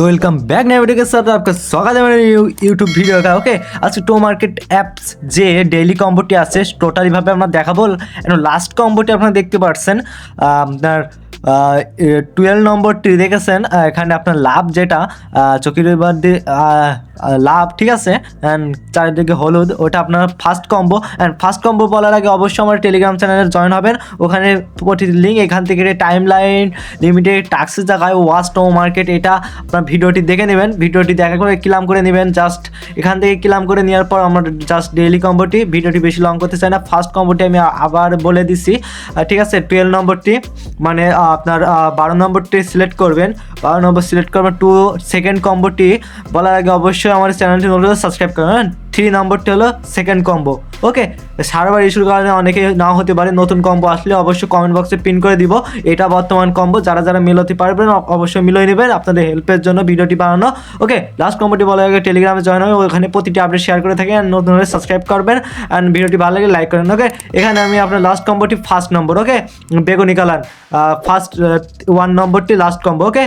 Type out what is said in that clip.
तो welcome back नए video के साथ आपका स्वागत है मेरे यूट्यूब ভিডিও का ओके আজকে টো মার্কেট অ্যাপস যে ডেইলি কম্বোটি আছে টোটালি ভাবে আমরা দেখাবো এন্ড লাস্ট কম্বোটি আপনারা দেখতে পাচ্ছেন আপনার 12 নম্বরটি দেখেছেন এখানে আপনার লাভ যেটা চকির মধ্যে লাভ ঠিক আছে এন্ড চারিদিকে হলুদ ওটা আপনার first combo and first combo বলার আগে অবশ্যই আমার টেলিগ্রাম চ্যানেলে জয়েন হবেন ওখানে প্রতিটি লিঙ্ক এখান থেকে টাইম লাইন লিমিটেড টাক্সের জায়গায় ওয়াচ টো মার্কেট এটা আপনার ভিডিওটি দেখে নেবেন ভিডিওটি দেখা করে ক্লাম করে নেবেন জাস্ট এখান থেকে ক্লাম করে নেওয়ার পর আমরা জাস্ট ডেইলি কম্বোটি ভিডিওটি বেশি লং করতে চাই না ফার্স্ট কম্বোটি আমি আবার বলে দিচ্ছি ঠিক আছে 12 নম্বরটি মানে আপনার 12 নম্বরটি সিলেক্ট করবেন 12 নম্বর সিলেক্ট করবেন 2 সেকেন্ড কম্বোটি বলার আগে অবশ্যই আমার চ্যানেলটি সাবস্ক্রাইব করবেন 3 নম্বরটি হলো সেকেন্ড কম্বো ওকে সার্ভার ইস্যুর কারণে অনেকে নাও হতে পারে নতুন কম্বো আসলে অবশ্যই কমেন্ট বক্সে পিন করে দিব এটা বর্তমান কম্বো যারা যারা মিলাতে পারবেন অবশ্যই মিলিয়ে নেবেন আপনাদের হেল্পের জন্য ভিডিওটি বানানো ওকে লাস্ট কম্বোটি বলার আগে টেলিগ্রামে জয়েন হবে ওখানে প্রতিটি আপডেট শেয়ার করে থাকেন নতুন হলে সাবস্ক্রাইব করবেন অ্যান্ড ভিডিওটি ভালো লাগে লাইক করেন ওকে এখানে আমি আপনার লাস্ট কম্বোটি ফার্স্ট নম্বর ওকে বেগুনি কালার ফার্স্ট 1 নম্বরটি লাস্ট কম্বো ওকে